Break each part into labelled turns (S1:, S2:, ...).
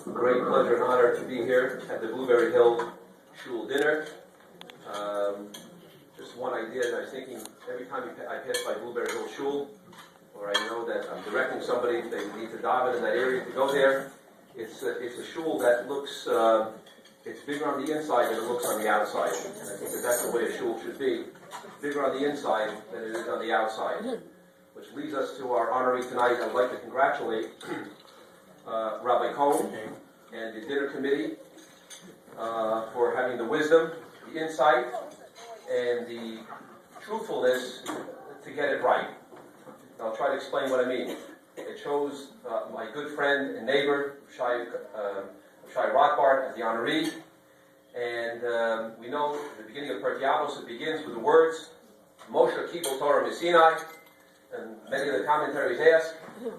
S1: Great pleasure and honor to be here at the Blueberry Hill Shul dinner. Just one idea that I was thinking, every time I pass by Blueberry Hill Shul, or I know that I'm directing somebody, if they need to daven in that area, to go there. It's a shul that looks, it's bigger on the inside than it looks on the outside. And I think that's the way a shul should be. Bigger on the inside than it is on the outside. Which leads us to our honoree tonight. I'd like to congratulate Rabbi Cohen and the dinner committee for having the wisdom, the insight, and the truthfulness to get it right. And I'll try to explain what I mean. It chose my good friend and neighbor, Shai Rothbard, as the honoree. And we know at the beginning of Pirkei Avos, it begins with the words, Moshe Kibel Torah Misinai. And many of the commentaries ask,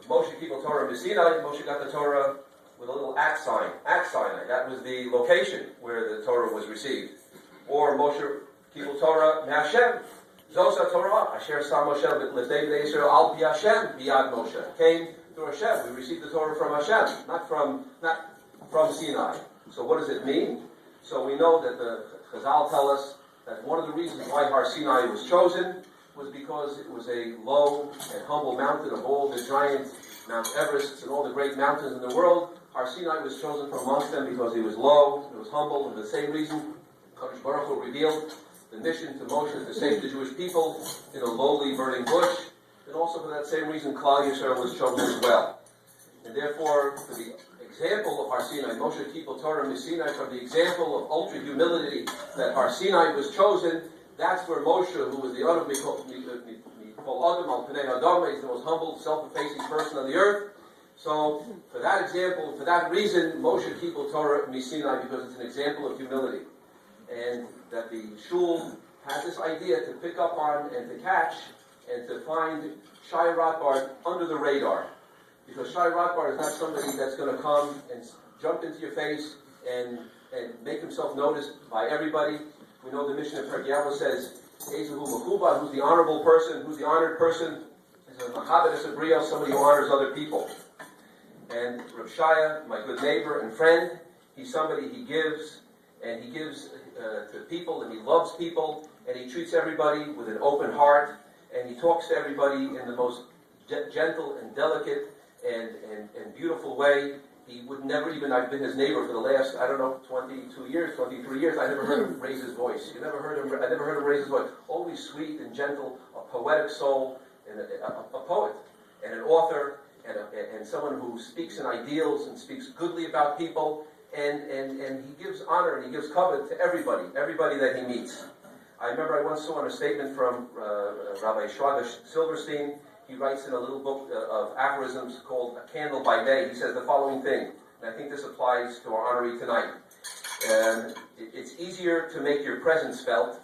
S1: Moshe Kibel Torah Misinai, Moshe got the Torah with a little at sign, at Sinai. That was the location where the Torah was received. Or Moshe Kibel Torah Me'Hashem, Zosa Torah, Asher Sam Moshe L'Bnei Bnei Yisrael Al Pi Hashem, Biyad Moshe. Came through Hashem. We received the Torah from Hashem, not from Sinai. So what does it mean? So we know that the Chazal tell us that one of the reasons why Har Sinai was chosen was because it was a low and humble mountain of all the giant Mount Everest and all the great mountains in the world. Har Sinai was chosen from amongst them because it was low, it was humble, and for the same reason, Kadosh Baruch Hu revealed the mission to Moshe to save the Jewish people in a lowly burning bush, and also for that same reason, Klal Yisrael was chosen as well. And therefore, for the example of Har Sinai, Moshe Kibel Torah Misinai, from the example of ultra humility that Har Sinai was chosen, that's where Moshe, who was the Adam Adam al Pnei Adam, is the most humble, self-effacing person on the earth. So, for that example, for that reason, Moshe Kibel Torah Misinai, because it's an example of humility. And that the shul has this idea to pick up on and to catch and to find Shai Rothbard under the radar. Because Shai Rothbard is not somebody that's going to come and jump into your face and make himself noticed by everybody. We know the mission of Pirkei Avos says, Ezehu Mechubad, who's the honorable person, who's the honored person, is a Machabed Esabriel, somebody who honors other people. And Rav Shaya, my good neighbor and friend, he's somebody he gives, and he gives to people, and he loves people, and he treats everybody with an open heart, and he talks to everybody in the most gentle and delicate and beautiful way. He would never even, I've been his neighbor for the last, 22 years, 23 years, I never heard him raise his voice. I never heard him raise his voice. Always sweet and gentle, a poetic soul, and a poet, and an author, and someone who speaks in ideals and speaks goodly about people, and he gives honor and he gives covet to everybody that he meets. I remember I once saw a statement from Rabbi Shraga Silverstein. He writes in a little book of aphorisms called A Candle by Day. He says the following thing, and I think this applies to our honoree tonight. It's easier to make your presence felt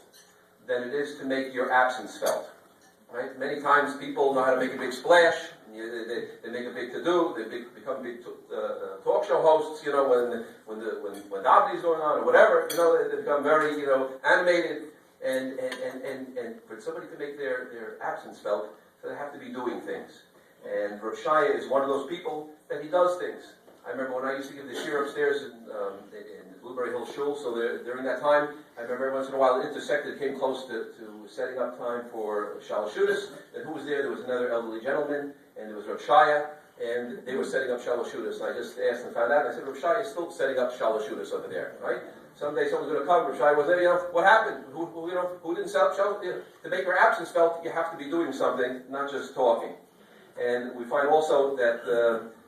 S1: than it is to make your absence felt. Right? Many times people know how to make a big splash. They make a big to-do. They become big talk show hosts. When davening is going on or whatever. They become very animated. And for somebody to make their absence felt, so they have to be doing things. And Rav Shaya is one of those people that he does things. I remember when I used to give the shir upstairs in Blueberry Hill Shul, so during that time, I remember every once in a while it intersected, came close to setting up time for Shalashudas. And who was there? There was another elderly gentleman, and there was Rav Shaya, and they were setting up Shalashudas. And I just asked and found out, and I said, Rav Shaya is still setting up Shalashudas over there, right? Someday someone's going to come, Rav Shai was there, what happened? Who didn't set up Shalom? To make your absence felt, you have to be doing something, not just talking. And we find also that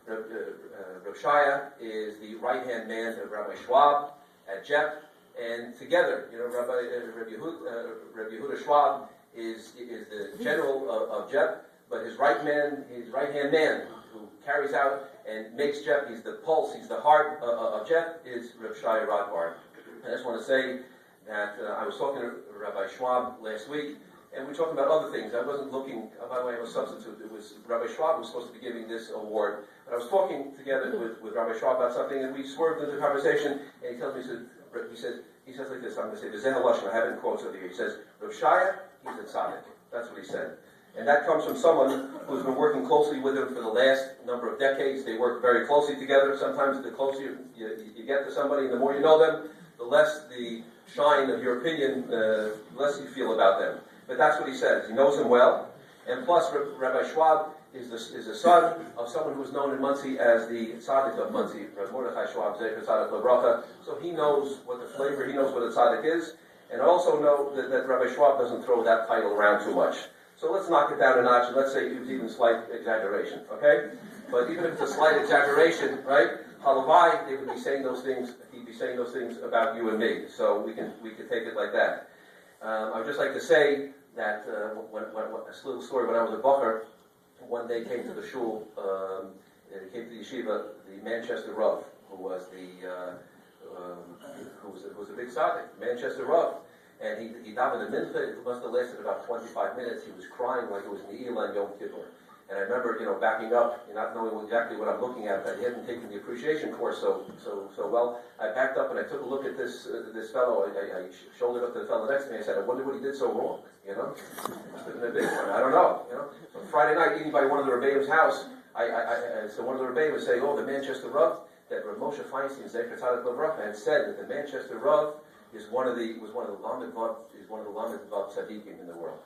S1: Rav Shaya is the right-hand man of Rabbi Schwab at JEP, and together, Rabbi Yehuda Schwab is the general of JEP, but his right-hand man, who carries out and makes JEP, he's the pulse, he's the heart of JEP, is Rav Shai Rothbard. I just want to say that I was talking to Rabbi Schwab last week, and we were talking about other things. I wasn't looking, by the way, I was a substitute. It was Rabbi Schwab who was supposed to be giving this award. But I was talking together with Rabbi Schwab about something, and we swerved into the conversation, and he tells me, he says like this, I'm going to say, I have it in quotes over here. He says, Rav Shaya, he's a tzaddik. That's what he said. And that comes from someone who's been working closely with him for the last number of decades. They work very closely together. Sometimes the closer you get to somebody, and the more you know them, the less the shine of your opinion, the less you feel about them. But that's what he says. He knows him well. And plus, Rabbi Schwab is the son of someone who was known in Monsey as the tzaddik of Monsey, Rabbi Mordechai Schwab, Zecher Tzaddik Lebracha. So he knows what the flavor, he knows what a tzaddik is. And I also know that Rabbi Schwab doesn't throw that title around too much. So let's knock it down a notch, and let's say it was even slight exaggeration, okay? But even if it's a slight exaggeration, right? Halavai, they would be saying those things, he'd be saying those things about you and me. So we can take it like that. I would just like to say that a little story, when I was a Bacher, one day came to the shul, came to the yeshiva, the Manchester Rav, who was a big tzaddik, Manchester Rav. And he davened a mincha. It must have lasted about 25 minutes. He was crying like it was Ne'ilah and Yom Kippur. And I remember, backing up, not knowing exactly what I'm looking at, that he hadn't taken the appreciation course so well. I backed up and I took a look at this fellow. I shouldered up to the fellow next to me. I said, I wonder what he did so wrong. Must have been a big one. I don't know. So Friday night, eating by one of the Rebbeim's house, so one of the Rebbeim was saying, the Manchester Rav, that Rav Moshe Feinstein, Zecher Tzaddik Lebracha, had said that the Manchester Rav was one of the Lamed Vav tzaddikim in the world.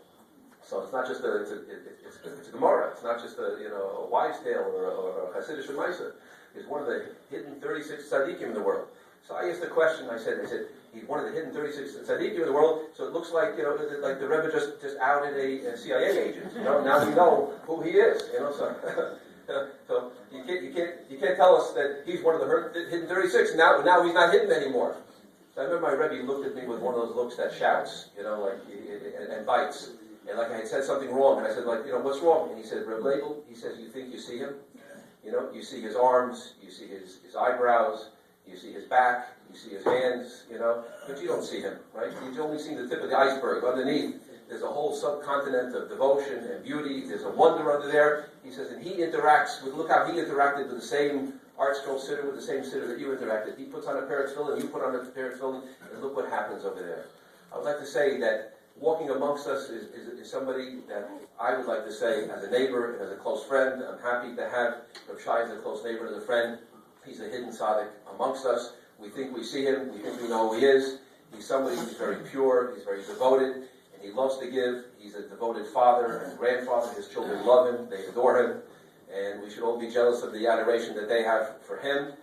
S1: So it's not just it's a Gemara. It's not just a wives' tale or a Hasidic Shemaisa. It's one of the hidden 36 tzaddikim in the world. So I asked the question. I said he's one of the hidden 36 tzaddikim in the world. So it looks like like the Rebbe just outed a CIA agent. Now we know who he is. So you can't tell us that he's one of the hidden 36. Now he's not hidden anymore. So I remember my Rebbe looked at me with one of those looks that shouts, and bites. And like I had said something wrong, and I said, what's wrong? And he said, Reb Label, he says, you think you see him? You see his arms, you see his eyebrows, you see his back, you see his hands, but you don't see him, right? You've only seen the tip of the iceberg. Underneath, there's a whole subcontinent of devotion and beauty. There's a wonder under there. He says, and he interacts with, look how he interacted with the same Art Scroll sitter, with the same sitter that you interacted. He puts on a pair of tefillin, you put on a pair of tefillin, and look what happens over there. I would like to say that walking amongst us is somebody that I would like to say, as a neighbor and as a close friend, I'm happy to have Rav Shai as a close neighbor and a friend. He's a hidden tzaddik amongst us. We think we see him, we think we know who he is. He's somebody who's very pure, he's very devoted, and he loves to give. He's a devoted father and grandfather. His children love him, they adore him. And we should all be jealous of the adoration that they have for him.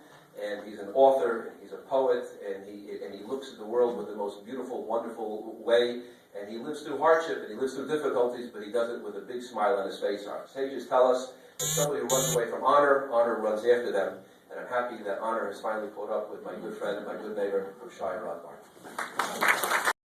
S1: And he's an author, and he's a poet, and he looks at the world with the most beautiful, wonderful way. And he lives through hardship, and he lives through difficulties, but he does it with a big smile on his face. Our sages tell us that somebody who runs away from honor runs after them. And I'm happy that honor has finally caught up with my good friend and my good neighbor, Rav Shai Rothbard.